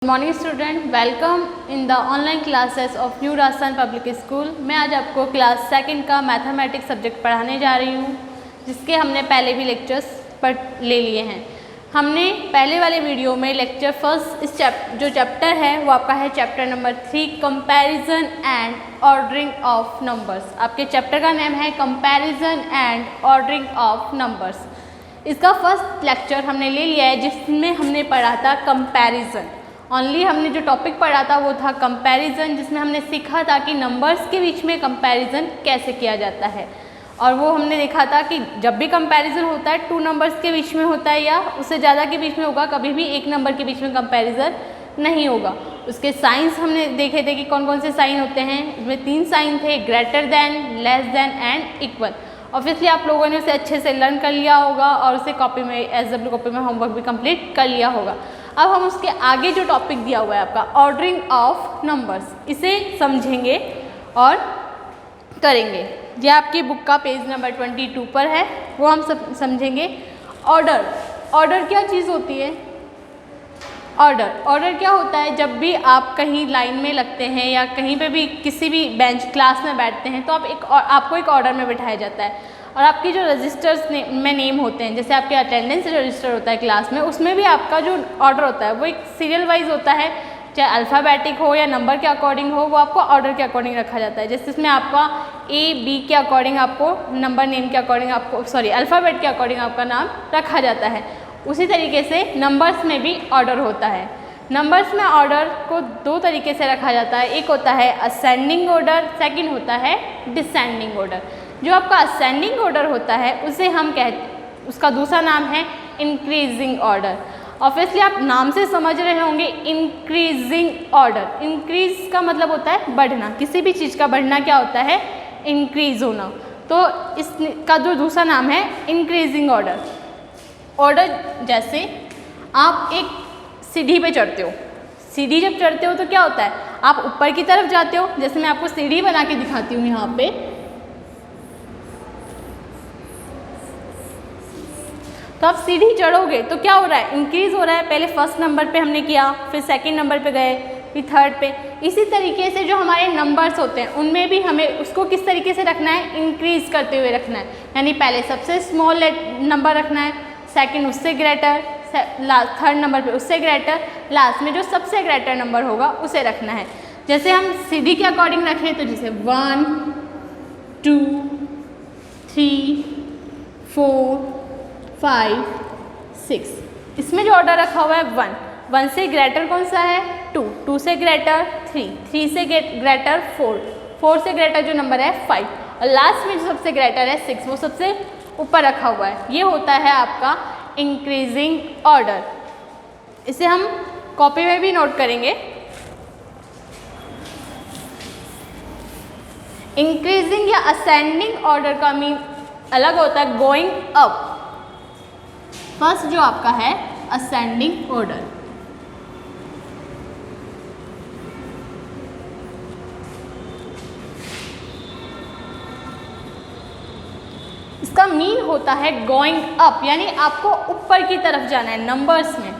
Morning student, welcome in the online classes of new Rajasthan public school. मैं आज आपको class second का mathematics subject पढ़ाने जा रही हूँ, जिसके हमने पहले भी लेक्चर्स ले लिए हैं। हमने पहले वाले वीडियो में लेक्चर फर्स्ट जो चैप्टर है वो आपका है chapter number 3 comparison and ordering of numbers. आपके चैप्टर का नेम है comparison and ordering of numbers. इसका फर्स्ट लेक्चर हमने ले लिया है, जिसमें हमने पढ़ा था कंपैरिजन। ओनली हमने जो टॉपिक पढ़ा था वो था कंपैरिजन, जिसमें हमने सीखा था कि नंबर्स के बीच में कंपैरिजन कैसे किया जाता है। और वो हमने देखा था कि जब भी कंपैरिजन होता है 2 नंबर्स के बीच में होता है या उससे ज़्यादा के बीच में होगा, कभी भी 1 नंबर के बीच में कंपैरिजन नहीं होगा। उसके साइंस हमने देखे थे कि कौन कौन से साइन होते हैं। इसमें 3 साइन थे, greater than, less than and equal. Obviously आप लोगों ने उसे अच्छे से लर्न कर लिया होगा और उसे कॉपी में SW कॉपी में होमवर्क भी कंप्लीट कर लिया होगा। अब हम उसके आगे जो टॉपिक दिया हुआ है आपका ऑर्डरिंग ऑफ नंबर्स, इसे समझेंगे और करेंगे। यह आपकी बुक का पेज नंबर 22 पर है, वो हम सब समझेंगे। ऑर्डर क्या चीज़ होती है? ऑर्डर क्या होता है? जब भी आप कहीं लाइन में लगते हैं या कहीं पे भी किसी भी बेंच क्लास में बैठते हैं तो आपको एक ऑर्डर में बिठाया जाता है। और आपकी जो रजिस्टर्स में नेम होते हैं, जैसे आपके अटेंडेंस रजिस्टर होता है क्लास में, उसमें भी आपका जो ऑर्डर होता है वो एक सीरियल वाइज होता है, चाहे अल्फ़ाबेटिक हो या नंबर के अकॉर्डिंग हो, वो आपको ऑर्डर के अकॉर्डिंग रखा जाता है। जैसे इसमें आपका A-B के अकॉर्डिंग आपको नंबर नेम के अकॉर्डिंग अल्फ़ाबेट के अकॉर्डिंग आपका नाम रखा जाता है। उसी तरीके से नंबर्स में भी ऑर्डर होता है। नंबर्स में ऑर्डर को 2 तरीके से रखा जाता है। एक होता है असेंडिंग ऑर्डर, सेकंड होता है डिसेंडिंग ऑर्डर। जो आपका असेंडिंग ऑर्डर होता है उसे हम उसका दूसरा नाम है इंक्रीजिंग ऑर्डर। ऑब्वियसली आप नाम से समझ रहे होंगे इंक्रीजिंग ऑर्डर। इंक्रीज का मतलब होता है बढ़ना, किसी भी चीज़ का बढ़ना क्या होता है? इंक्रीज होना। तो इसका जो दूसरा नाम है इंक्रीजिंग ऑर्डर। जैसे आप एक सीढ़ी पे चढ़ते हो, सीढ़ी जब चढ़ते हो तो क्या होता है? आप ऊपर की तरफ जाते हो। जैसे मैं आपको सीढ़ी बना के दिखाती हूँ यहाँ पे, तो आप सीढ़ी चढ़ोगे तो क्या हो रहा है? इंक्रीज हो रहा है। पहले फर्स्ट नंबर पे हमने किया, फिर सेकंड नंबर पे गए, फिर थर्ड पे। इसी तरीके से जो हमारे नंबर्स होते हैं उनमें भी हमें उसको किस तरीके से रखना है? इंक्रीज करते हुए रखना है। यानी पहले सबसे स्मॉल नंबर रखना है, सेकंड उससे ग्रेटर, थर्ड नंबर पे उससे ग्रेटर, लास्ट में जो सबसे ग्रेटर नंबर होगा उसे रखना है। जैसे हम सीढ़ी के अकॉर्डिंग रखें तो जैसे 1 2 3 4 5 6। इसमें जो ऑर्डर रखा हुआ है 1 से ग्रेटर कौन सा है? 2 से ग्रेटर 3 से ग्रेटर 4 से ग्रेटर जो नंबर है 5, और लास्ट में जो सबसे ग्रेटर है 6, वो सबसे ऊपर रखा हुआ है। ये होता है आपका इंक्रीजिंग ऑर्डर। इसे हम कॉपी में भी नोट करेंगे। इंक्रीजिंग या असेंडिंग ऑर्डर का मीन अलग होता है गोइंग अप। फर्स्ट जो आपका है असेंडिंग ऑर्डर। इसका मीन होता है गोइंग अप, यानी आपको ऊपर की तरफ जाना है नंबर्स में।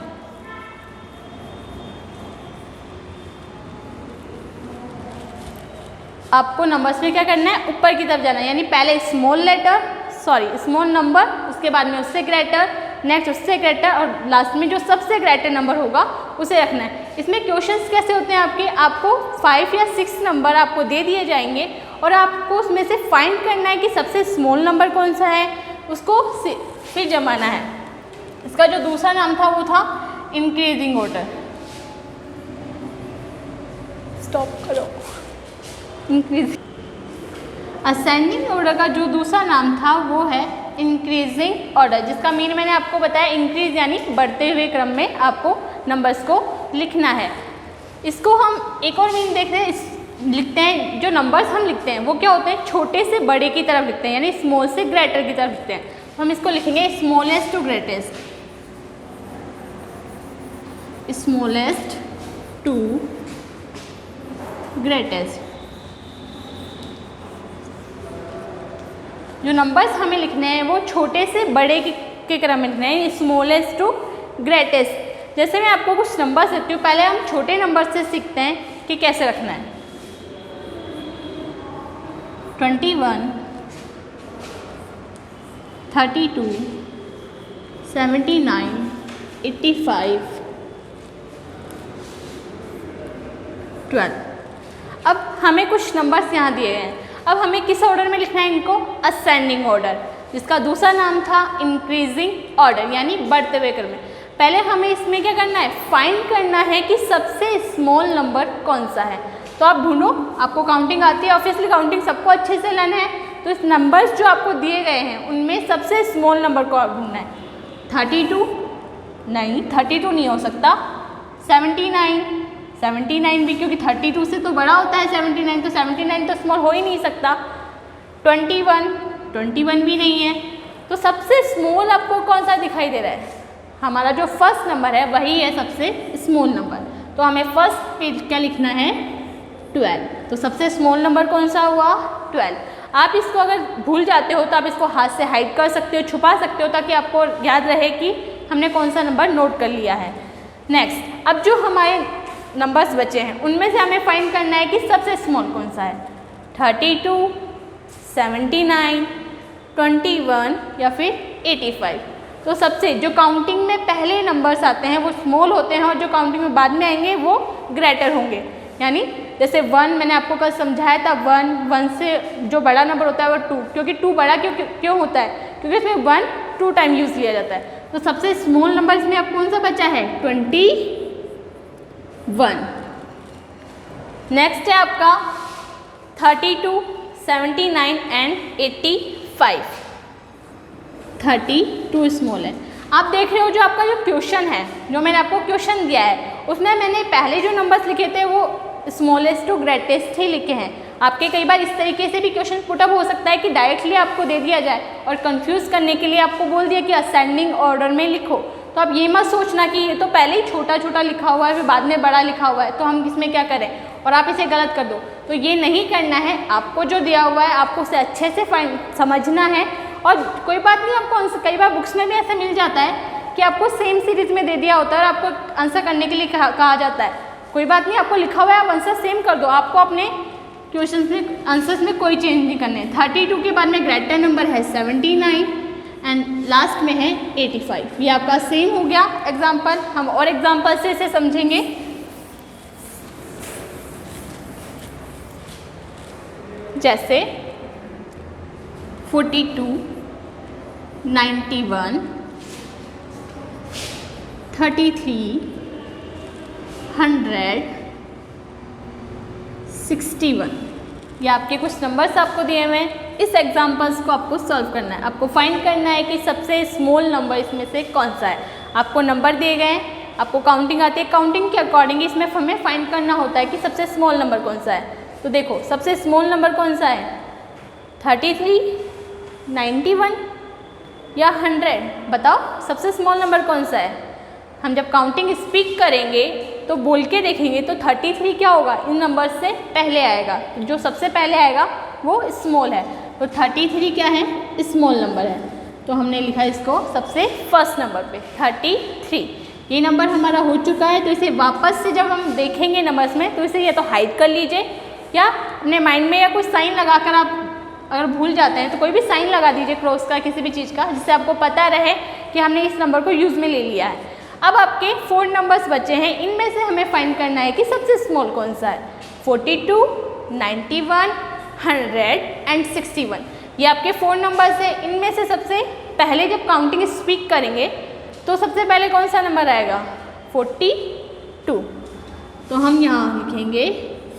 आपको नंबर्स में क्या करना है? ऊपर की तरफ जाना है। यानी पहले स्मॉल नंबर, उसके बाद में उससे ग्रेटर, नेक्स्ट उससे ग्रेटर, और लास्ट में जो सबसे ग्रेटर नंबर होगा उसे रखना है। इसमें क्वेश्चंस कैसे होते हैं आपको 5 या 6 नंबर आपको दे दिए जाएंगे और आपको उसमें से फाइंड करना है कि सबसे स्मॉल नंबर कौन सा है, उसको फिर जमाना है। इसका जो दूसरा नाम था वो था इंक्रीजिंग ऑर्डर। स्टॉप करो। असेंडिंग ऑर्डर का जो दूसरा नाम था वो है इंक्रीजिंग ऑर्डर, जिसका मीन मैंने आपको बताया इंक्रीज यानी बढ़ते हुए क्रम में आपको नंबर्स को लिखना है। इसको हम एक और मीन लिखते हैं। जो नंबर्स हम लिखते हैं वो क्या होते हैं? छोटे से बड़े की तरफ लिखते हैं, यानी स्मॉल से ग्रेटर की तरफ लिखते हैं। हम इसको लिखेंगे smallest to greatest, smallest to greatest. जो नंबर्स हमें लिखने हैं वो छोटे से बड़े के क्रम में लिखने हैं, स्मॉलेस्ट टू ग्रेटेस्ट। जैसे मैं आपको कुछ नंबर देती हूँ, पहले हम छोटे नंबर से सीखते हैं कि कैसे रखना है। 21, 32, 79, 85, 12। अब हमें कुछ नंबर्स यहाँ दिए हैं। अब हमें किस ऑर्डर में लिखना है इनको? असेंडिंग ऑर्डर, जिसका दूसरा नाम था इंक्रीजिंग ऑर्डर, यानी बढ़ते हुए क्रम में। पहले हमें इसमें क्या करना है? फाइंड करना है कि सबसे स्मॉल नंबर कौन सा है। तो आप ढूंढो, आपको काउंटिंग आती है, ऑब्वियसली काउंटिंग सबको अच्छे से लेना है। तो इस नंबर्स जो आपको दिए गए हैं उनमें सबसे स्मॉल नंबर को आप ढूंढना है। 32 नहीं, 32 नहीं हो सकता। 79 भी, क्योंकि 32 से तो बड़ा होता है 79, तो 79 तो स्मॉल हो ही नहीं सकता। 21 भी नहीं है। तो सबसे स्मॉल आपको कौन सा दिखाई दे रहा है? हमारा जो फर्स्ट नंबर है वही है सबसे स्मॉल नंबर। तो हमें फर्स्ट पेज क्या लिखना है? 12। तो सबसे स्मॉल नंबर कौन सा हुआ? 12। आप इसको अगर भूल जाते हो तो आप इसको हाथ से हाइड कर सकते हो, छुपा सकते हो, ताकि आपको याद रहे कि हमने कौन सा नंबर नोट कर लिया है। नेक्स्ट, अब जो हमारे नंबर्स बचे हैं उनमें से हमें फाइंड करना है कि सबसे स्मॉल कौन सा है। 32, 79, 21 या फिर 85। तो सबसे जो काउंटिंग में पहले नंबर्स आते हैं वो स्मॉल होते हैं, और जो काउंटिंग में बाद में आएंगे वो ग्रेटर होंगे। यानी जैसे 1 मैंने आपको कल समझाया था, 1 से जो बड़ा नंबर होता है वो 2, क्योंकि 2 बड़ा क्यों होता है? क्योंकि इसमें 1 2 टाइम यूज़ लिया जाता है। तो सबसे स्मॉल नंबर इसमें अब कौन सा बचा है? 21। नेक्स्ट है आपका 32, 79 एंड 85। 32 स्मॉल है। आप देख रहे हो जो आपका जो क्वेश्चन है, जो मैंने आपको क्वेश्चन दिया है, उसमें मैंने पहले जो नंबर्स लिखे थे वो स्मॉलेस्ट टू ग्रेटेस्ट ही लिखे हैं। आपके कई बार इस तरीके से भी क्वेश्चन पुटअप हो सकता है कि डायरेक्टली आपको दे दिया जाए और कंफ्यूज करने के लिए आपको बोल दिया कि असेंडिंग ऑर्डर में लिखो। तो आप ये मत सोचना कि ये तो पहले ही छोटा छोटा लिखा हुआ है, फिर बाद में बड़ा लिखा हुआ है, तो हम इसमें क्या करें और आप इसे गलत कर दो। तो ये नहीं करना है। आपको जो दिया हुआ है आपको उसे अच्छे से समझना है। और कोई बात नहीं, आपको कई बार बुक्स में भी ऐसा मिल जाता है कि आपको सेम सीरीज में दे दिया होता है और आपको आंसर करने के लिए कहा जाता है। कोई बात नहीं, आपको लिखा हुआ है, आप आंसर सेम कर दो। आपको अपने क्वेश्चंस में आंसर्स में कोई चेंज नहीं करने। 32 के बाद में ग्रेटर नंबर है 79 एंड लास्ट में है 85। ये आपका सेम हो गया एग्जाम्पल। हम और एग्जाम्पल से इसे समझेंगे। जैसे 42, 91, 33, 100, 61। ये आपके कुछ नंबर्स आपको दिए हुए हैं। इस एग्जाम्पल्स को आपको सॉल्व करना है। आपको फाइंड करना है कि सबसे स्मॉल नंबर इसमें से कौन सा है। आपको नंबर दिए गए हैं, आपको काउंटिंग आती है, काउंटिंग के अकॉर्डिंग इसमें हमें फाइंड करना होता है कि सबसे स्मॉल नंबर कौन सा है। तो देखो सबसे स्मॉल नंबर कौन सा है? 33, 91 या 100? बताओ सबसे स्मॉल नंबर कौन सा है? हम जब काउंटिंग स्पीक करेंगे तो बोल के देखेंगे तो 33 क्या होगा? इन नंबर से पहले आएगा। तो जो सबसे पहले आएगा वो स्मॉल है। तो 33 क्या है? स्मॉल नंबर है। तो हमने लिखा इसको सबसे फर्स्ट नंबर पे 33। ये नंबर हमारा हो चुका है। तो इसे वापस से जब हम देखेंगे नंबर्स में तो इसे या तो हाइड कर लीजिए या अपने माइंड में या कुछ साइन लगाकर आप अगर भूल जाते हैं तो कोई भी साइन लगा दीजिए क्रॉस का, किसी भी चीज़ का, जिससे आपको पता रहे कि हमने इस नंबर को यूज़ में ले लिया है। अब आपके 4 नंबर्स बचे हैं। इनमें से हमें फाइंड करना है कि सबसे स्मॉल कौन सा है। 42, 91, 100 एंड 61। ये आपके 4 नंबर्स है। इनमें से सबसे पहले जब काउंटिंग स्पीक करेंगे तो सबसे पहले कौन सा नंबर आएगा? 42। तो हम यहाँ लिखेंगे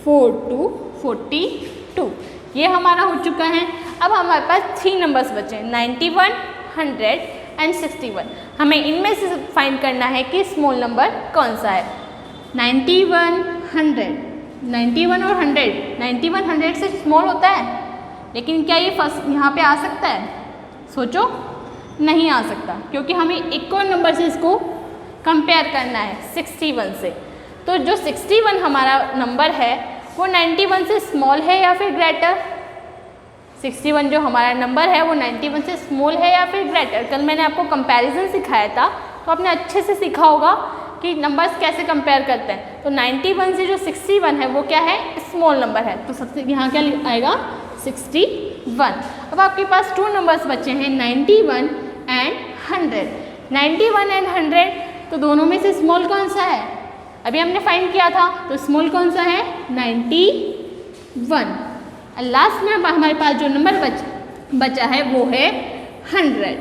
4 to 42। ये हमारा हो चुका है। अब हमारे पास 3 नंबर्स बचे हैं, 91, 100 एंड 61। हमें इनमें से फाइंड करना है कि स्मॉल नंबर कौन सा है। 91, 100, 91 और 100, 91 100 से स्मॉल होता है, लेकिन क्या ये फर्स्ट यहाँ पे आ सकता है? सोचो, नहीं आ सकता, क्योंकि हमें एक और नंबर से इसको कंपेयर करना है 61 से। तो जो 61 हमारा नंबर है वो 91 से स्मॉल है या फिर ग्रेटर? 61 जो हमारा नंबर है वो 91 से स्मॉल है या फिर ग्रेटर? कल मैंने आपको कंपैरिजन सिखाया था तो आपने अच्छे से सीखा होगा कि नंबर्स कैसे कंपेयर करते हैं। तो 91 से जो 61 है वो क्या है, स्मॉल नंबर है, तो सबसे यहाँ क्या आएगा 61। अब आपके पास 2 नंबर्स बचे हैं 91 एंड 100। 91 एंड 100 तो दोनों में से स्मॉल कौन सा है, अभी हमने फाइंड किया था, तो स्मॉल कौन सा है 91। और लास्ट में हमारे पास जो नंबर बचा है वो है 100।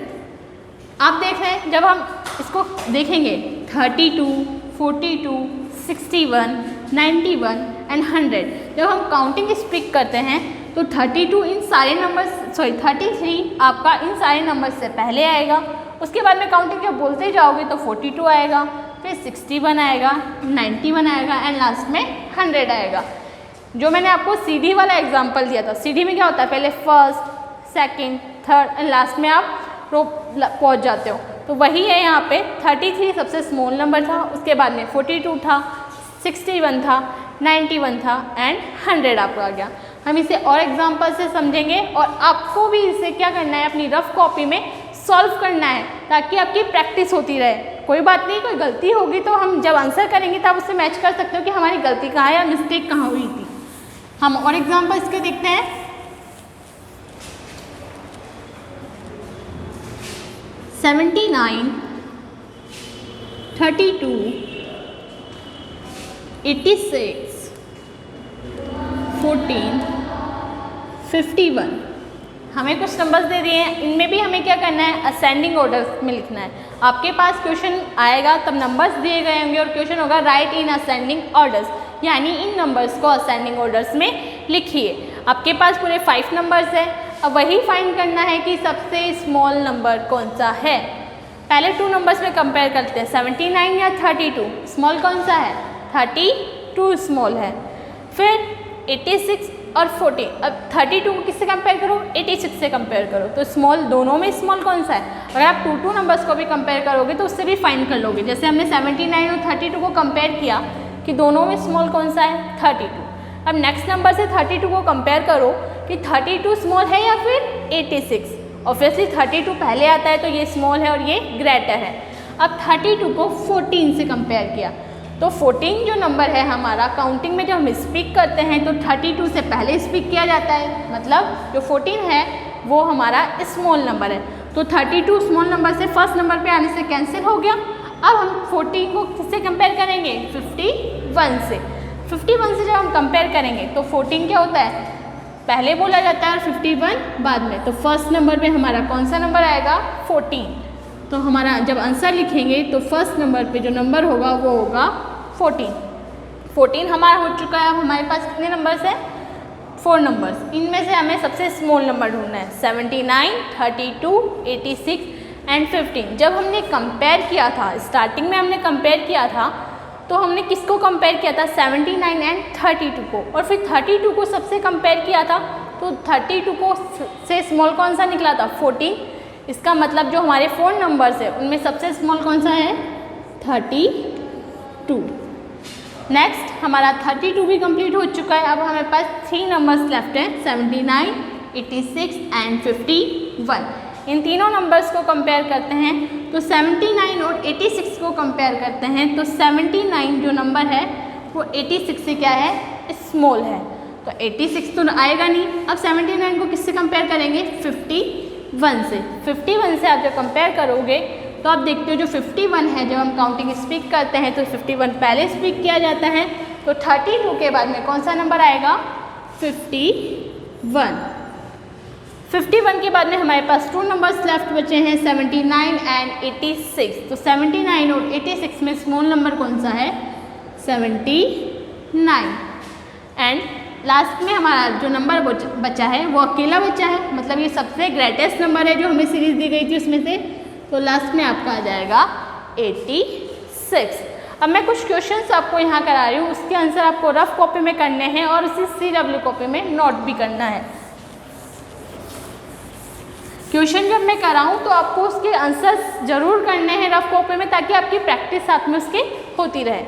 आप देख रहे हैं जब हम इसको देखेंगे 32, 42, 61, 91 एंड 100, जब हम काउंटिंग स्पीक करते हैं तो 32 इन सारे नंबर्स 33 आपका इन सारे नंबर्स से पहले आएगा। उसके बाद में काउंटिंग जब बोलते जाओगे तो 42 आएगा, फिर 61 आएगा, 91 आएगा एंड लास्ट में 100 आएगा। जो मैंने आपको सीढ़ी वाला एग्जांपल दिया था, सीढ़ी में क्या होता है, पहले first, second, third and last में आप पहुंच जाते हो, तो वही है यहाँ पे। 33 सबसे स्मॉल नंबर था, उसके बाद में 42 था, 61 था, 91 था एंड 100 आपको आ गया। हम इसे और एग्जांपल से समझेंगे और आपको भी इसे क्या करना है, अपनी रफ कॉपी में सॉल्व करना है ताकि आपकी प्रैक्टिस होती रहे। कोई बात नहीं, कोई गलती होगी तो हम जब आंसर करेंगे तब उससे मैच कर सकते हो कि हमारी गलती कहाँ है या मिस्टेक कहाँ हुई थी। हम और एग्जांपल इसके देखते हैं। 79, 32, 86, 14, 51। हमें कुछ नंबर्स दे दिए हैं, इनमें भी हमें क्या करना है, असेंडिंग ऑर्डर में लिखना है। आपके पास क्वेश्चन आएगा तब नंबर्स दिए गए होंगे और क्वेश्चन होगा राइट इन असेंडिंग ऑर्डर्स, यानी इन नंबर्स को असेंडिंग ऑर्डर्स में लिखिए। आपके पास पूरे 5 नंबर्स हैं, अब वही फाइंड करना है कि सबसे स्मॉल नंबर कौन सा है। पहले 2 नंबर्स में कंपेयर करते हैं, 79 या 32, स्मॉल कौन सा है, 32 स्मॉल है। फिर 86 और 40, अब 32 को किससे कंपेयर करो, 86 से कंपेयर करो, तो स्मॉल दोनों में स्मॉल कौन सा है। अगर आप 2 नंबर्स को भी कंपेयर करोगे तो उससे भी फाइंड कर लोगे। जैसे हमने 79 और 32 को कंपेयर किया कि दोनों में स्मॉल कौन सा है, 32। अब नेक्स्ट नंबर से 32 को कंपेयर करो कि 32 स्मॉल है या फिर 86। ऑब्वियसली 32 पहले आता है तो ये स्मॉल है और ये ग्रेटर है। अब 32 को 14 से कंपेयर किया तो 14 जो नंबर है हमारा काउंटिंग में जब हम स्पीक करते हैं तो 32 से पहले स्पीक किया जाता है, मतलब जो 14 है वो हमारा स्मॉल नंबर है। तो 32 स्मॉल नंबर से फर्स्ट नंबर पे आने से कैंसिल हो गया। अब हम 14 को किससे कंपेयर करेंगे, 51 से। 51 से जब हम कंपेयर करेंगे तो 14 क्या होता है, पहले बोला जाता है और 51 बाद में, तो फर्स्ट नंबर पे हमारा कौन सा नंबर आएगा, 14। तो हमारा जब आंसर लिखेंगे तो फर्स्ट नंबर पे जो नंबर होगा वो होगा 14। 14 हमारा हो चुका है। अब हमारे पास कितने नंबर्स हैं, 4 नंबर्स। इनमें से हमें सबसे स्मॉल नंबर ढूंढना है, 79, 32, 86 एंड 15। जब हमने कंपेयर किया था, स्टार्टिंग में हमने कंपेयर किया था तो हमने किसको कंपेयर किया था, 79 एंड 32 को, और फिर 32 को सबसे कंपेयर किया था तो 32 को से स्मॉल कौन सा निकला था, 14। इसका मतलब जो हमारे 4 नंबर्स है उनमें सबसे स्मॉल कौन सा है, 32। नेक्स्ट हमारा 32 भी कंप्लीट हो चुका है। अब हमारे पास 3 नंबर्स लेफ्ट हैं, 79, 86 एंड 51। इन तीनों नंबर्स को कंपेयर करते हैं तो 79 और 86 को कंपेयर करते हैं तो 79 जो नंबर है वो 86 से क्या है, स्मॉल है, तो 86 तो आएगा नहीं। अब 79 को किससे कंपेयर करेंगे, 51 से। 51 से आप जब कंपेयर करोगे तो आप देखते हो जो 51 है, जब हम काउंटिंग स्पीक करते हैं तो 51 पहले स्पीक किया जाता है, तो 32 के बाद में कौन सा नंबर आएगा, 51। 51 के बाद में हमारे पास 2 नंबर्स लेफ्ट बचे हैं, 79 एंड 86। तो 79 और 86 में स्मॉल नंबर कौन सा है, 79। एंड लास्ट में हमारा जो नंबर बचा है वो अकेला बचा है, मतलब ये सबसे ग्रेटेस्ट नंबर है जो हमें सीरीज दी गई थी उसमें से, तो लास्ट में आपका आ जाएगा 86। अब मैं कुछ क्वेश्चंस आपको यहाँ करा रही हूँ, उसके आंसर आपको रफ कॉपी में करने हैं और उसी CW कॉपी में नोट भी करना है। क्वेश्चन जब मैं कराऊँ तो आपको उसके आंसर्स जरूर करने हैं रफ कॉपी में, ताकि आपकी प्रैक्टिस साथ में उसके होती रहे।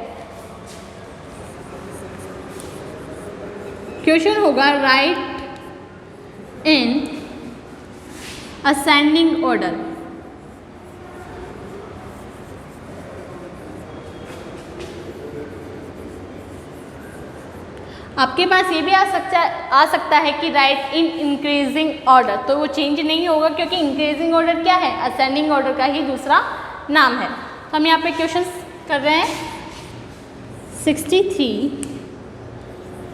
क्वेश्चन होगा राइट इन असेंडिंग ऑर्डर। आपके पास ये भी आ सकता है कि राइट इन इंक्रीजिंग ऑर्डर, तो वो चेंज नहीं होगा क्योंकि इंक्रीजिंग ऑर्डर क्या है, असेंडिंग ऑर्डर का ही दूसरा नाम है। तो हम यहाँ पे क्वेश्चंस कर रहे हैं 63,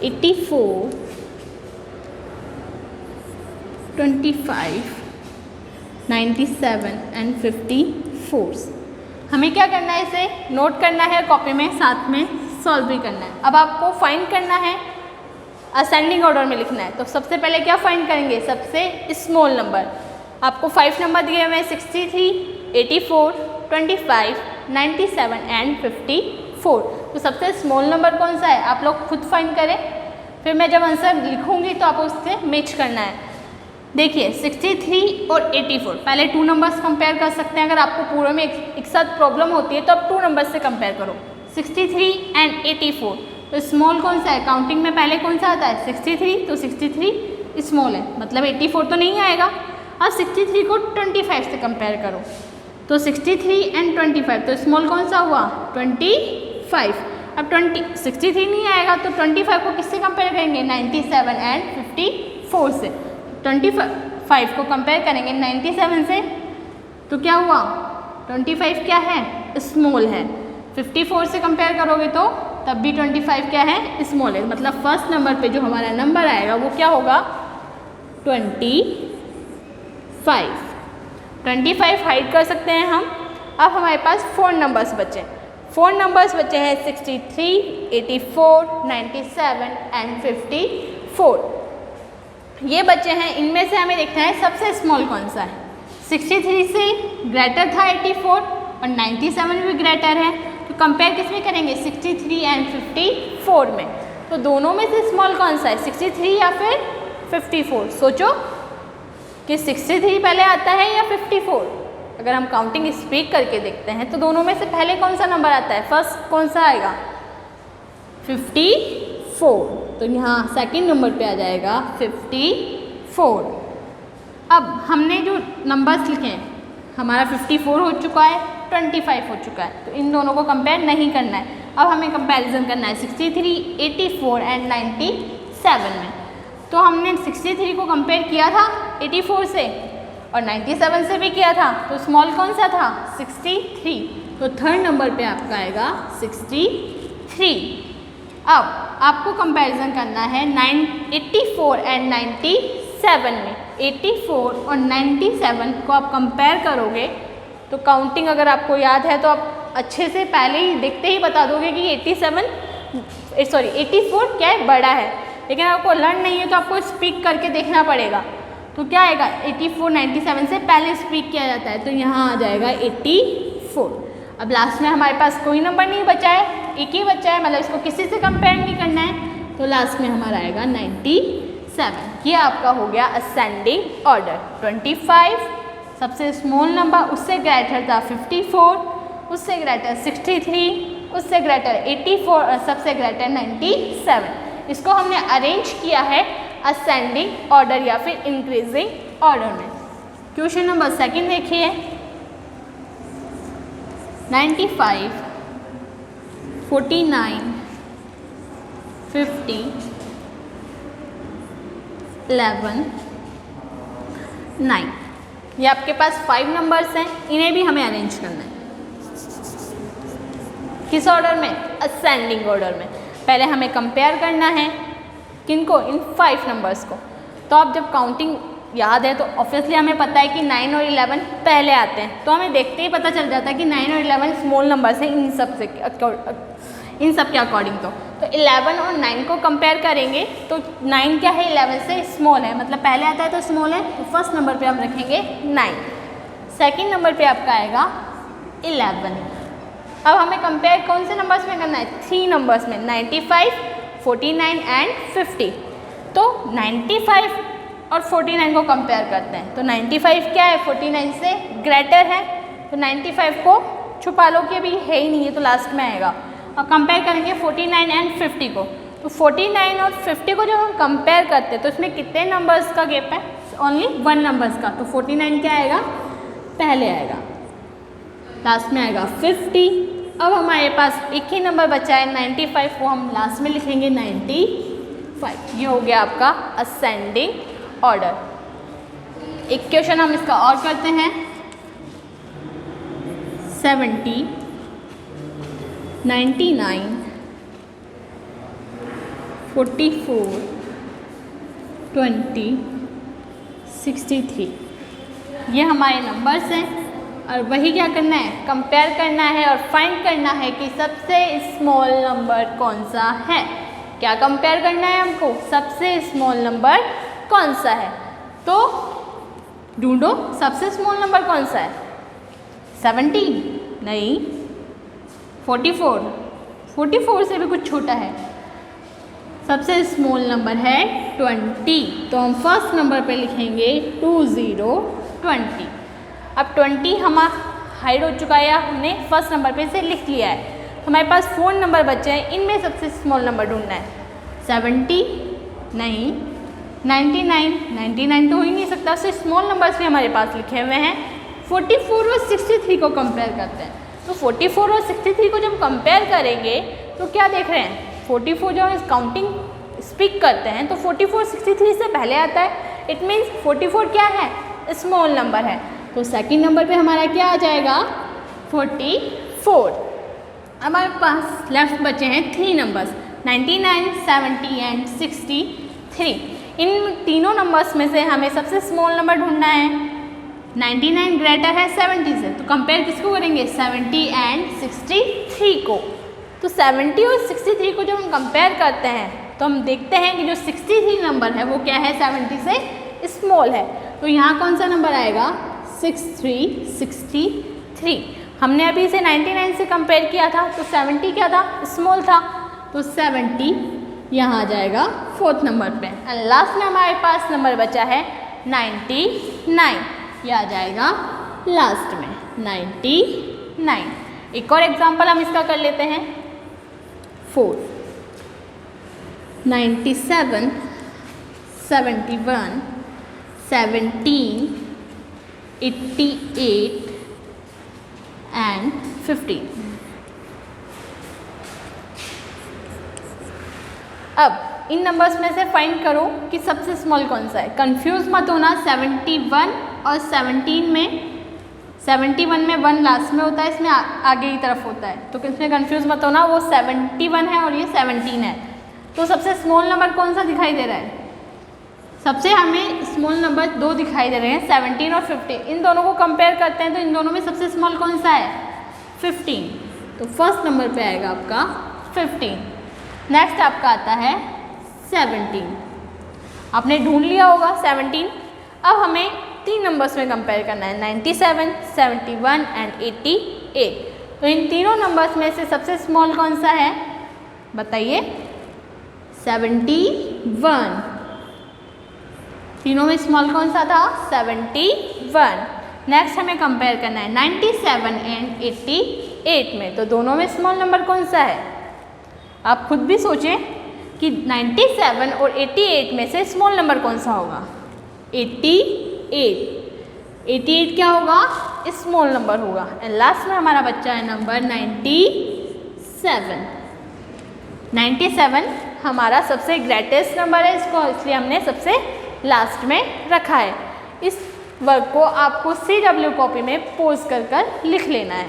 84, 25, 97 एंड 54। हमें क्या करना है, इसे नोट करना है कॉपी में, साथ में सॉल्व भी करना है। अब आपको फाइंड करना है, असेंडिंग ऑर्डर में लिखना है। तो सबसे पहले क्या फाइंड करेंगे, सबसे स्मॉल नंबर। आपको 5 नंबर दिए हुए हैं 63, 84, 25, 97 एंड 54। तो सबसे स्मॉल नंबर कौन सा है, आप लोग खुद फाइंड करें, फिर मैं जब आंसर लिखूंगी तो आपको उससे मैच करना है। देखिए 63 और 84, पहले 2 नंबर्स कंपेयर कर सकते हैं। अगर आपको पूरे में एक साथ प्रॉब्लम होती है तो आप 2 नंबर्स से कंपेयर करो, 63 एंड 84। तो स्मॉल कौन सा है, काउंटिंग में पहले कौन सा आता है, 63, तो 63 स्मॉल है, मतलब 84 तो नहीं आएगा। अब 63 को 25 से कंपेयर करो, तो 63 एंड 25, तो स्मॉल कौन सा हुआ, 25। अब 63 नहीं आएगा तो 25 को किससे कंपेयर करेंगे, 97 एंड 54 से। 25 को कंपेयर करेंगे 97 से, तो क्या हुआ, 25 क्या है, स्मॉल है। 54 से कंपेयर करोगे तो तब भी 25 क्या है, स्मॉल है। मतलब फर्स्ट नंबर पे जो हमारा नंबर आएगा वो क्या होगा, 25। 25 हाइड कर सकते हैं हम। अब हमारे पास 4 नंबर्स बचे। 4 नंबर्स बचे हैं 63, 84, 97 एंड 54। ये बचे हैं, इनमें से हमें देखना है सबसे स्मॉल कौन सा है। 63 से ग्रेटर था 84 और 97 भी ग्रेटर है, तो कंपेयर किस में करेंगे, 63 एंड 54 में। तो दोनों में से स्मॉल कौन सा है, 63 या फिर 54। सोचो कि 63 पहले आता है या 54। अगर हम काउंटिंग स्पीड करके देखते हैं तो दोनों में से पहले कौन सा नंबर आता है, फर्स्ट कौन सा आएगा, 54। तो यहाँ सेकंड नंबर पे आ जाएगा 54। अब हमने जो नंबर्स लिखे हैं, हमारा 54 हो चुका है, 25 हो चुका है, तो इन दोनों को कंपेयर नहीं करना है। अब हमें कंपैरिजन करना है 63, 84 एंड 97 में। तो हमने 63 को कंपेयर किया था 84 से और 97 से भी किया था, तो स्मॉल कौन सा था, 63। तो थर्ड नंबर पे आपका आएगा 63। अब आपको कंपैरिजन करना है 84 एंड 97 में। 84 और 97 को आप कंपेयर करोगे तो काउंटिंग अगर आपको याद है तो आप अच्छे से पहले ही देखते ही बता दोगे कि 84 क्या है, बड़ा है। लेकिन आपको लर्न नहीं है तो आपको स्पीक करके देखना पड़ेगा। तो क्या आएगा, 84 97 से पहले स्पीक किया जाता है, तो यहाँ आ जाएगा 84। अब लास्ट में हमारे पास कोई नंबर नहीं बचा है, एक ही बचा है, मतलब इसको किसी से कंपेयर नहीं करना है, तो लास्ट में हमारा आएगा 97। ये आपका हो गया असेंडिंग ऑर्डर। 25 सबसे स्मॉल नंबर, उससे ग्रेटर था 54, उससे ग्रेटर 63, उससे ग्रेटर 84 और सबसे ग्रेटर 97। इसको हमने अरेंज किया है असेंडिंग ऑर्डर या फिर इंक्रीजिंग ऑर्डर में। क्वेश्चन नंबर सेकंड देखिए, 95, 49, 50, 11, 9। ये आपके पास 5 नंबर्स हैं, इन्हें भी हमें अरेंज करना है। किस ऑर्डर में, असेंडिंग ऑर्डर में। पहले हमें कंपेयर करना है किनको, इन 5 नंबर्स को। तो आप जब काउंटिंग याद है तो ऑब्वियसली हमें पता है कि 9 और 11 पहले आते हैं, तो हमें देखते ही पता चल जाता है कि 9 और 11 स्मॉल नंबर्स हैं इन सब के अकॉर्डिंग। तो 11 और 9 को कंपेयर करेंगे तो 9 क्या है, 11 से स्मॉल है, मतलब पहले आता है तो स्मॉल है, तो फर्स्ट नंबर पे हम रखेंगे 9। सेकंड नंबर पे आपका आएगा 11। अब हमें कंपेयर कौन से नंबर्स में करना है, 3 नंबर्स में, 95, 49 एंड 50। तो 95 और 49 को कंपेयर करते हैं, तो 95 क्या है, 49 से ग्रेटर है, तो 95 को छुपा लो कि अभी है ही नहीं है, तो लास्ट में आएगा। और कंपेयर करेंगे 49 एंड 50 को, तो 49 और 50 को जब हम कंपेयर करते हैं तो इसमें कितने नंबर्स का गैप है, ओनली 1 नंबर्स का। तो 49 क्या आएगा, पहले आएगा, लास्ट में आएगा 50। अब हमारे पास एक ही नंबर बचा है 95, वो हम लास्ट में लिखेंगे 97। 5। ये हो गया आपका असेंडिंग ऑर्डर। एक क्वेश्चन हम इसका और करते हैं। 70, 99, 44, 20, 63 ये हमारे नंबर्स हैं और वही क्या करना है, कंपेयर करना है और फाइंड करना है कि सबसे स्मॉल नंबर कौन सा है। क्या कंपेयर करना है हमको, सबसे स्मॉल नंबर कौन सा है। तो ढूंढो सबसे स्मॉल नंबर कौन सा है। 17 नहीं, 44 से भी कुछ छोटा है। सबसे स्मॉल नंबर है 20, तो हम फर्स्ट नंबर पे लिखेंगे 2020। अब 20 हमारा हाइड हो चुका है या हमने फर्स्ट नंबर पे से लिख लिया है। हमारे पास 4 नंबर बचे हैं, इनमें सबसे स्मॉल नंबर ढूंढना है। 70 नहीं, 99 तो हो ही नहीं सकता, उससे स्मॉल नंबर्स भी हमारे पास लिखे हुए हैं। 44 और 63 को कंपेयर करते हैं। तो 44 और 63 को जब कंपेयर करेंगे तो क्या देख रहे हैं, 44 जब हम काउंटिंग स्पीक करते हैं तो 44 63 से पहले आता है। इट मीन्स 44 क्या है, स्मॉल नंबर है। तो सेकंड नंबर पे हमारा क्या आ जाएगा, 44। हमारे पास लेफ्ट बचे हैं 3 नंबर्स, 99, 70 एंड 63। इन तीनों नंबर्स में से हमें सबसे स्मॉल नंबर ढूंढना है। 99 ग्रेटर है 70 से, तो कंपेयर किसको करेंगे, 70 एंड 63 को। तो 70 और 63 को जब हम कंपेयर करते हैं तो हम देखते हैं कि जो 63 नंबर है वो क्या है, 70 से स्मॉल है। तो यहाँ कौन सा नंबर आएगा, 63। हमने अभी इसे 99 से कंपेयर किया था तो 70 क्या था, स्मॉल था, तो 70 यहाँ आ जाएगा 4th नंबर पे। एंड लास्ट में हमारे पास नंबर बचा है 99, यह आ जाएगा लास्ट में 99। एक और एग्जांपल हम इसका कर लेते हैं। 4, 97, 71, 17, 88 एंड 15। अब इन नंबर्स में से फाइंड करो कि सबसे स्मॉल कौन सा है। कंफ्यूज मत होना, 71 और 17 में 71 में 1 लास्ट में होता है, इसमें आगे की तरफ होता है, तो इसमें कंफ्यूज मत होना। वो 71 है और ये 17 है। तो सबसे स्मॉल नंबर कौन सा दिखाई दे रहा है, सबसे हमें स्मॉल नंबर 2 दिखाई दे रहे हैं, 17 और 15। इन दोनों को कंपेयर करते हैं तो इन दोनों में सबसे स्मॉल कौन सा है, 15। तो फर्स्ट नंबर पे आएगा आपका 15। नेक्स्ट आपका आता है 17। आपने ढूंढ लिया होगा 17। अब हमें 3 नंबर्स में कंपेयर करना है, 97, 71 एंड 88। तो इन तीनों नंबर्स में से सबसे स्मॉल कौन सा है, बताइए, 71। तीनों में स्मॉल कौन सा था, 71। नेक्स्ट हमें कंपेयर करना है 97 एंड 88 में, तो दोनों में स्मॉल नंबर कौन सा है। आप खुद भी सोचें कि 97 और 88 में से स्मॉल नंबर कौन सा होगा, 88 क्या होगा, स्मॉल नंबर होगा। एंड लास्ट में हमारा बच्चा है नंबर 97। 97 हमारा सबसे ग्रेटेस्ट नंबर है, इसको इसलिए हमने सबसे लास्ट में रखा है। इस वर्क को आपको CW कॉपी में पोज कर लिख लेना है।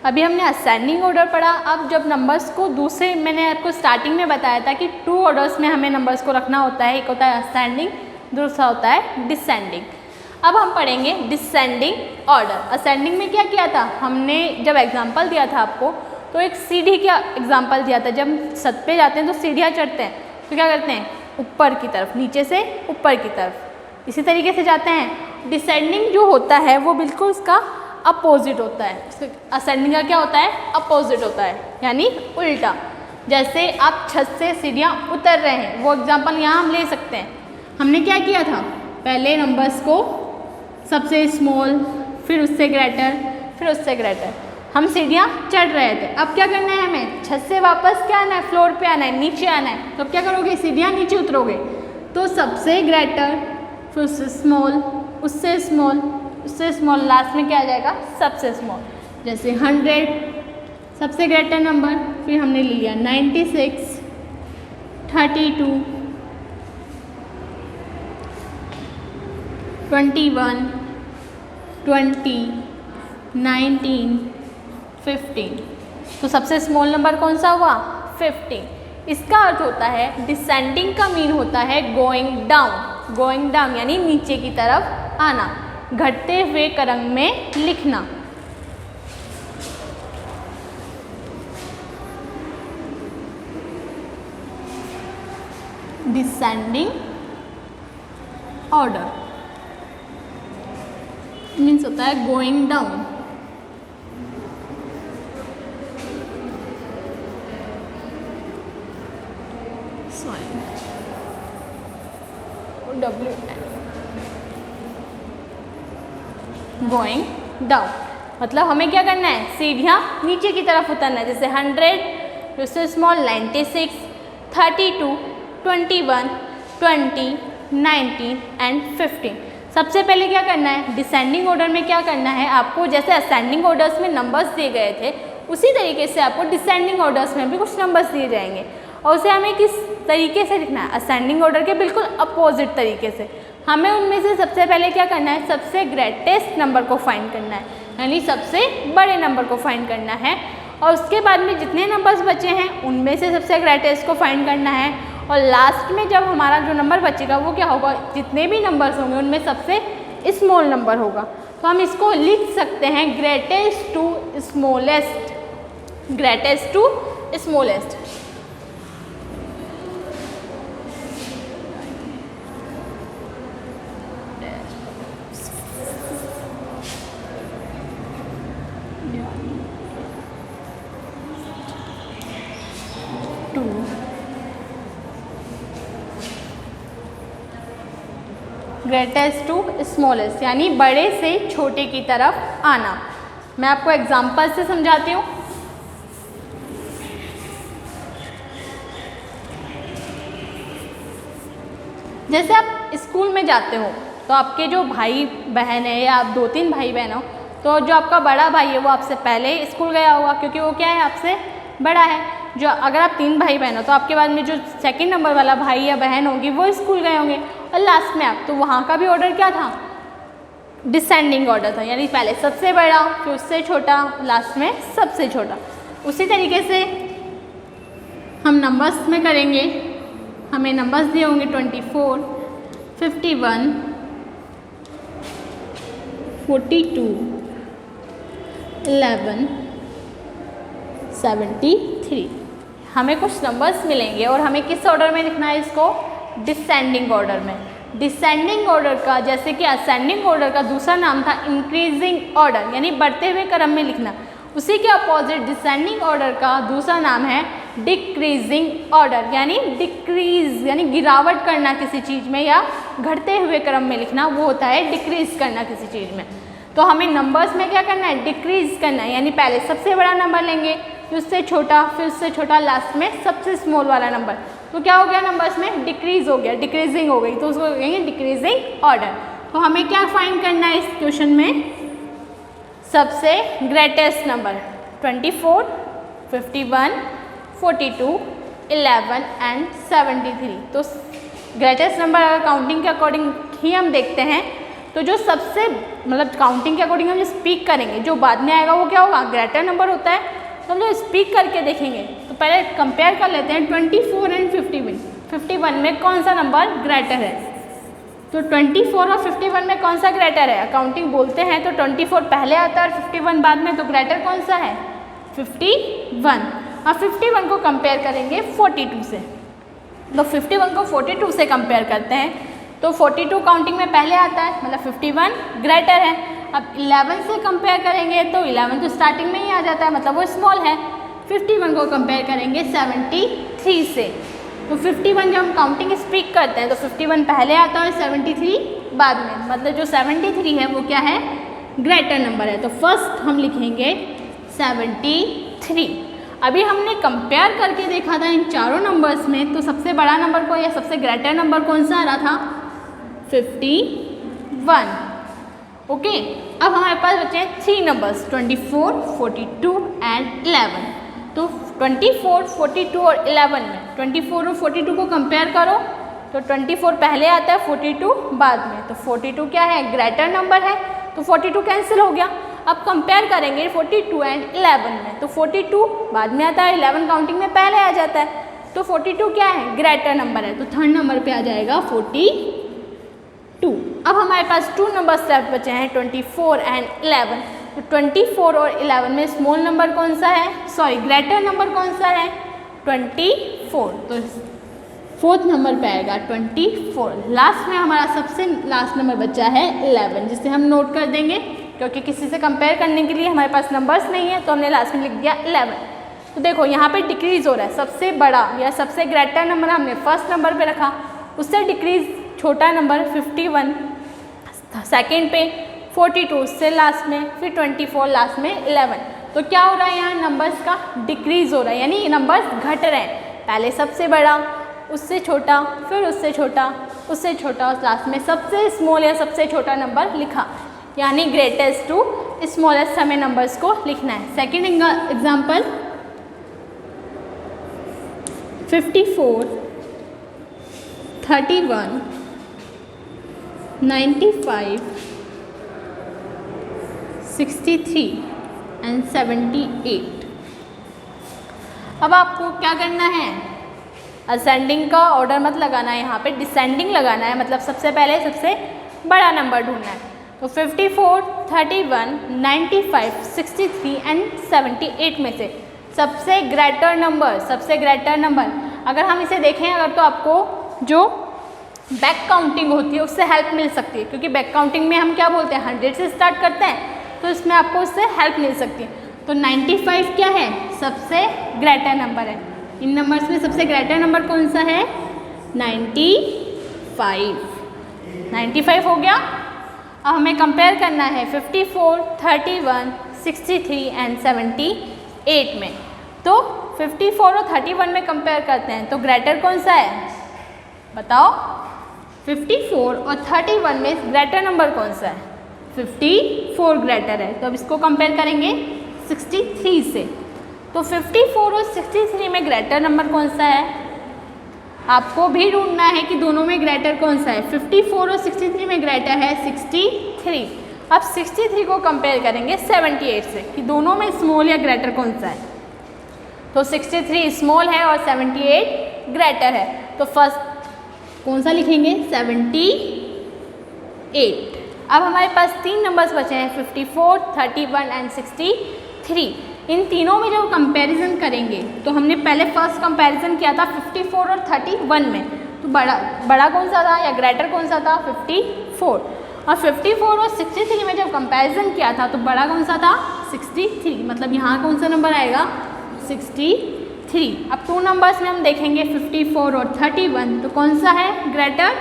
अभी हमने असेंडिंग ऑर्डर पढ़ा। अब जब नंबर्स को दूसरे, मैंने आपको स्टार्टिंग में बताया था कि 2 ऑर्डर्स में हमें नंबर्स को रखना होता है, एक होता है असेंडिंग, दूसरा होता है डिसेंडिंग। अब हम पढ़ेंगे डिसेंडिंग ऑर्डर। असेंडिंग में क्या किया था, हमने जब एग्जाम्पल दिया था आपको तो एक सीढ़ी का एग्जाम्पल दिया था। जब छत पे जाते हैं तो सीढ़ियाँ चढ़ते हैं तो क्या करते हैं, ऊपर की तरफ, नीचे से ऊपर की तरफ, इसी तरीके से जाते हैं। डिसेंडिंग जो होता है वो बिल्कुल उसका अपोजिट होता है। असेंडिंग का क्या होता है, अपोजिट होता है, यानी उल्टा। जैसे आप छत से सीढ़ियाँ उतर रहे हैं, वो एग्जाम्पल यहाँ हम ले सकते हैं। हमने क्या किया था, पहले नंबर्स को सबसे स्मॉल, फिर उससे ग्रेटर, फिर उससे ग्रेटर, हम सीढ़ियाँ चढ़ रहे थे। अब क्या करना है, हमें छत से वापस क्या आना है, फ्लोर पे आना है, नीचे आना है। तो अब क्या करोगे, सीढ़ियाँ नीचे उतरोगे, तो सबसे ग्रेटर, फिर उससे स्मॉल, उससे स्मॉल, उससे स्मॉल, लास्ट में क्या आ जाएगा, सबसे स्मॉल। जैसे 100 सबसे ग्रेटर नंबर, फिर हमने ले लिया 96, 32, 21, 20, 19, 15। तो सबसे स्मॉल नंबर कौन सा हुआ? 15। इसका अर्थ होता है डिसेंडिंग का मीन होता है गोइंग डाउन। गोइंग डाउन यानी नीचे की तरफ आना, घटते हुए क्रम में लिखना। डिसेंडिंग ऑर्डर मीन्स होता है गोइंग डाउन। गोइंग डाउन मतलब हमें क्या करना है? सीढ़ियाँ नीचे की तरफ उतरना है। जैसे 100, उससे स्मॉल 96, 32, 21, 20, 19 एंड 15। सबसे पहले क्या करना है? डिसेंडिंग ऑर्डर में क्या करना है आपको? जैसे असेंडिंग ऑर्डर्स में नंबर्स दिए गए थे, उसी तरीके से आपको डिसेंडिंग ऑर्डर्स में भी कुछ नंबर्स दिए जाएंगे और उसे हमें किस तरीके से लिखना है? असेंडिंग ऑर्डर के बिल्कुल अपोजिट तरीके से। हमें उनमें से सबसे पहले क्या करना है? सबसे ग्रेटेस्ट नंबर को फाइंड करना है, यानी सबसे बड़े नंबर को फाइंड करना है। और उसके बाद में जितने नंबर्स बचे हैं उनमें से सबसे ग्रेटेस्ट को फाइंड करना है। और लास्ट में जब हमारा जो नंबर बचेगा वो क्या होगा? जितने भी नंबर्स होंगे उनमें सबसे स्मॉल नंबर होगा। तो हम इसको लिख सकते हैं greatest to smallest. Greatest to smallest. Greatest to smallest यानी बड़े से छोटे की तरफ आना। मैं आपको एग्जाम्पल से समझाती हूँ। जैसे आप स्कूल में जाते हो तो आपके जो भाई बहन है या आप 2-3 भाई बहन हो, तो जो आपका बड़ा भाई है वो आपसे पहले स्कूल गया होगा क्योंकि वो क्या है? आपसे बड़ा है। जो अगर आप 3 भाई बहन हो तो आपके बाद में जो सेकंड नंबर वाला भाई या बहन होगी वो स्कूल गए होंगे और लास्ट में आप। तो वहाँ का भी ऑर्डर क्या था? डिसेंडिंग ऑर्डर था, यानी पहले सबसे बड़ा, फिर उससे छोटा, लास्ट में सबसे छोटा। उसी तरीके से हम नंबर्स में करेंगे। हमें नंबर्स दिए होंगे 24, 51, 42, 11, 73। हमें कुछ नंबर्स मिलेंगे और हमें किस ऑर्डर में लिखना है इसको? डिसेंडिंग ऑर्डर में। डिसेंडिंग ऑर्डर का, जैसे कि असेंडिंग ऑर्डर का दूसरा नाम था इंक्रीजिंग ऑर्डर, यानी बढ़ते हुए क्रम में लिखना। उसी के अपोजिट डिसेंडिंग ऑर्डर का दूसरा नाम है डिक्रीजिंग ऑर्डर, यानी डिक्रीज यानी गिरावट करना किसी चीज़ में या घटते हुए क्रम में लिखना, वो होता है डिक्रीज करना किसी चीज़ में। तो हमें नंबर्स में क्या करना है? डिक्रीज करना है, यानी पहले सबसे बड़ा नंबर लेंगे, फिर उससे छोटा, फिर उससे छोटा, लास्ट में सबसे स्मॉल वाला नंबर। तो क्या हो गया? नंबर्स में डिक्रीज हो गया, डिक्रीजिंग हो गई, तो उसको कहेंगे डिक्रीजिंग ऑर्डर। तो हमें क्या फाइंड करना है इस क्वेश्चन में? सबसे ग्रेटेस्ट नंबर 24, 51, 42, 11 एंड 73। तो ग्रेटेस्ट नंबर अगर काउंटिंग के अकॉर्डिंग ही हम देखते हैं तो जो सबसे मतलब काउंटिंग के अकॉर्डिंग हम जो स्पीक करेंगे, जो बाद में आएगा वो क्या होगा? ग्रेटर नंबर होता है। तो हम जो स्पीक करके देखेंगे तो पहले कंपेयर कर लेते हैं 24 एंड 51। 51 में कौन सा नंबर ग्रेटर है? तो 24 और 51 में कौन सा ग्रेटर है? अकाउंटिंग बोलते हैं तो 24 पहले आता है और 51 बाद में, तो ग्रेटर कौन सा है? 51। अब 51 को कंपेयर करेंगे 42 से। तो 51 को 42 से कंपेयर करते हैं तो 42 काउंटिंग में पहले आता है, मतलब 51 ग्रेटर है। अब 11 से कंपेयर करेंगे तो 11 तो स्टार्टिंग में ही आ जाता है, मतलब वो स्मॉल है। 51 को कंपेयर करेंगे 73 से। तो 51 जब हम काउंटिंग स्पीक करते हैं तो 51 पहले आता है और 73 बाद में, मतलब जो 73 है वो क्या है? ग्रेटर नंबर है। तो फर्स्ट हम लिखेंगे 73। अभी हमने कंपेयर करके देखा था इन चारों नंबर्स में, तो सबसे बड़ा नंबर को या सबसे ग्रेटर नंबर कौन सा आ रहा था? 51। ओके, अब हमारे पास बचे हैं 3 नंबर्स 24, 42 एंड 11। तो 24, 42 और 11 में 24 और 42 को कंपेयर करो तो 24 पहले आता है, 42 बाद में। तो 42 क्या है, ग्रेटर नंबर है, तो 42 कैंसिल हो गया। अब कंपेयर करेंगे 42 एंड 11 में, तो 42 बाद में आता है, 11 काउंटिंग में पहले आ जाता है, तो 42 क्या है, ग्रेटर नंबर है, तो थर्ड नंबर पे आ जाएगा 42। अब हमारे पास 2 नंबर्स लेफ्ट बचे हैं, 24 एंड 11। तो 24 और 11 में स्मॉल नंबर कौन सा है, सॉरी ग्रेटर नंबर कौन सा है, 24, तो फोर्थ नंबर पे आएगा 24। लास्ट में हमारा सबसे लास्ट नंबर बचा है 11, जिसे हम नोट कर देंगे क्योंकि किसी से कंपेयर करने के लिए हमारे पास नंबर्स नहीं है, तो हमने लास्ट में लिख दिया 11। तो देखो यहाँ पे डिक्रीज हो रहा है, सबसे बड़ा या सबसे ग्रेटर नंबर हमने फर्स्ट नंबर पे रखा, उससे डिक्रीज छोटा नंबर 51 सेकेंड पे, 42 उससे लास्ट में, फिर 24 लास्ट में 11। तो क्या हो रहा है, यहाँ नंबर्स का डिक्रीज हो रहा है, यानी नंबर्स घट रहे हैं। पहले सबसे बड़ा, उससे छोटा, फिर उससे छोटा, उससे छोटा और लास्ट में सबसे स्मॉल या सबसे छोटा नंबर लिखा, यानी ग्रेटेस्ट टू स्मॉलेस्ट हमें नंबर्स को लिखना है। Second example 54, 31, 95, 63 and 78। अब आपको क्या करना है, असेंडिंग का ऑर्डर मत लगाना है, यहाँ पे डिसेंडिंग लगाना है, मतलब सबसे पहले सबसे बड़ा नंबर ढूंढना है। तो 54, 31, 95, 63 एंड 78 में से सबसे ग्रेटर नंबर अगर हम इसे देखें, अगर तो आपको जो बैक काउंटिंग होती है उससे हेल्प मिल सकती है, क्योंकि बैक काउंटिंग में हम क्या बोलते हैं, 100 से स्टार्ट करते हैं, तो इसमें आपको उससे हेल्प मिल सकती है। तो 95 क्या है, सबसे ग्रेटर नंबर है। इन नंबर्स में सबसे ग्रेटर नंबर कौन सा है, 95 हो गया। अब हमें कंपेयर करना है 54, 31, 63 एंड 78 में। तो 54 और 31 में कंपेयर करते हैं, तो ग्रेटर कौन सा है, बताओ। 54 और 31 में ग्रेटर नंबर कौन सा है, 54 ग्रेटर है। तो अब इसको कंपेयर करेंगे 63 से। तो 54 और 63 में ग्रेटर नंबर कौन सा है, आपको भी ढूंढना है कि दोनों में ग्रेटर कौन सा है। 54 और 63 में ग्रेटर है 63। अब 63 को कंपेयर करेंगे 78 से कि दोनों में स्मॉल या ग्रेटर कौन सा है। तो 63 स्मॉल है और 78 ग्रेटर है, तो फर्स्ट कौन सा लिखेंगे, 78। अब हमारे पास 3 नंबर्स बचे हैं, 54, 31 एंड 63। इन तीनों में जब कंपैरिजन करेंगे तो हमने पहले फर्स्ट कंपैरिजन किया था 54 और 31 में, तो बड़ा कौन सा था या ग्रेटर कौन सा था, 54। और 54 और 63 में जब कंपैरिजन किया था तो बड़ा कौन सा था, 63, मतलब यहाँ कौन सा नंबर आएगा, 63। अब 2 नंबर्स में हम देखेंगे 54 और 31, तो कौन सा है ग्रेटर,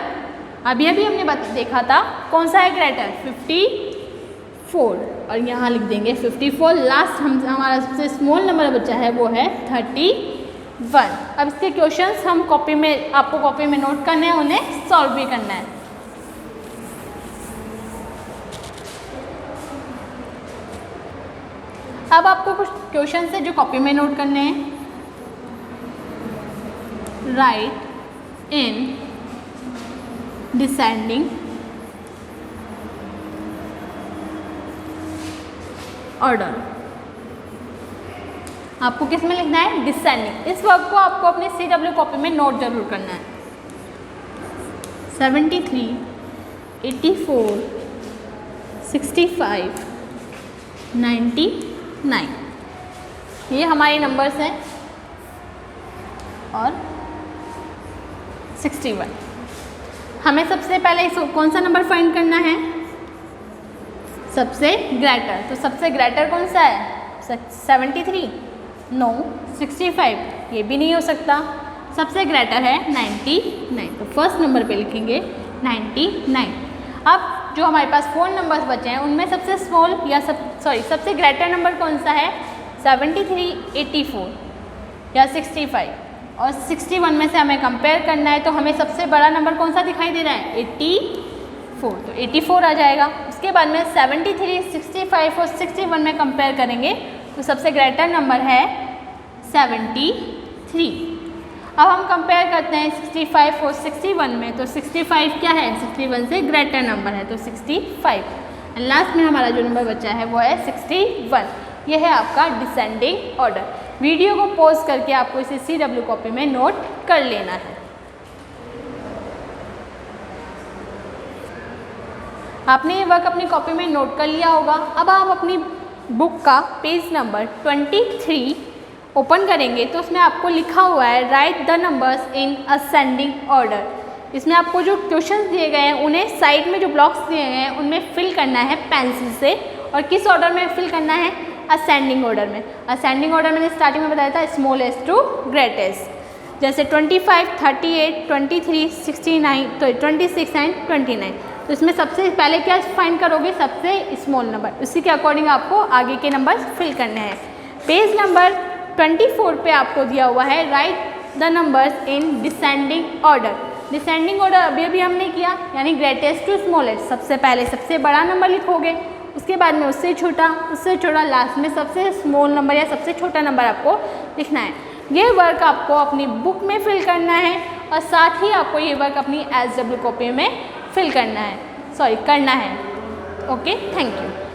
अभी हमने देखा था कौन सा है ग्रेटर, 54, और यहाँ लिख देंगे 54। लास्ट हमारा सबसे स्मॉल नंबर बचा है वो है 31। अब इसके क्वेश्चंस हम आपको कॉपी में नोट करने हैं, उन्हें सॉल्व भी करना है। अब आपको कुछ क्वेश्चन है जो कॉपी में नोट करने हैं। Right in descending order. आपको किस में लिखना है, डिसेंडिंग। इस वर्क को आपको अपने CW कॉपी में नोट जरूर करना है। 73, 84, 65, 99 ये हमारे नंबर्स हैं, और 61। हमें सबसे पहले कौन सा नंबर फाइंड करना है, सबसे ग्रेटर। तो सबसे ग्रेटर कौन सा है, 73, नो 65, ये भी नहीं हो सकता। सबसे ग्रेटर है 99, तो फर्स्ट नंबर पे लिखेंगे 99। अब जो हमारे पास 4 नंबर्स बचे हैं उनमें सबसे स्मॉल या सबसे ग्रेटर नंबर कौन सा है, 73, 84 या 65, और 61 में से हमें कंपेयर करना है, तो हमें सबसे बड़ा नंबर कौन सा दिखाई दे रहा है, 84, तो 84 आ जाएगा। उसके बाद में 73, 65 और 61 में कंपेयर करेंगे तो सबसे ग्रेटर नंबर है 73। अब हम कंपेयर करते हैं 65 और 61 में, तो 65 क्या है, 61 से ग्रेटर नंबर है, तो 65। एंड लास्ट में हमारा जो नंबर बचा है वो है 61। ये है आपका डिसेंडिंग ऑर्डर। वीडियो को पॉज करके आपको इसे CW कॉपी में नोट कर लेना है। आपने ये वर्क अपनी कॉपी में नोट कर लिया होगा। अब आप अपनी बुक का पेज नंबर 23 ओपन करेंगे तो उसमें आपको लिखा हुआ है right the numbers in ascending order. इसमें आपको जो क्वेश्चंस दिए गए हैं उन्हें साइड में जो ब्लॉक्स दिए गए हैं उनमें फिल करना है पेंसिल से, और किस ऑर्डर में फिल करना है, असेंडिंग ऑर्डर में। असेंडिंग ऑर्डर मैंने स्टार्टिंग में बताया था स्मॉलेस्ट टू ग्रेटेस्ट, जैसे 25, 38, 23, 69, तो 26 एंड 29। तो इसमें सबसे पहले क्या फाइंड करोगे, सबसे स्मॉल नंबर, उसी के अकॉर्डिंग आपको आगे के नंबर फिल करने हैं। पेज नंबर 24 पे आपको दिया हुआ है right the numbers in descending order. Descending order अभी हमने किया, यानी ग्रेटेस्ट टू स्मॉलेस्ट। सबसे पहले सबसे बड़ा नंबर लिखोगे, उसके बाद में उससे छोटा, लास्ट में सबसे स्मॉल नंबर या सबसे छोटा नंबर आपको लिखना है। ये वर्क आपको अपनी बुक में फिल करना है और साथ ही आपको ये वर्क अपनी SW कॉपी में फिल करना है, करना है। Okay, thank you.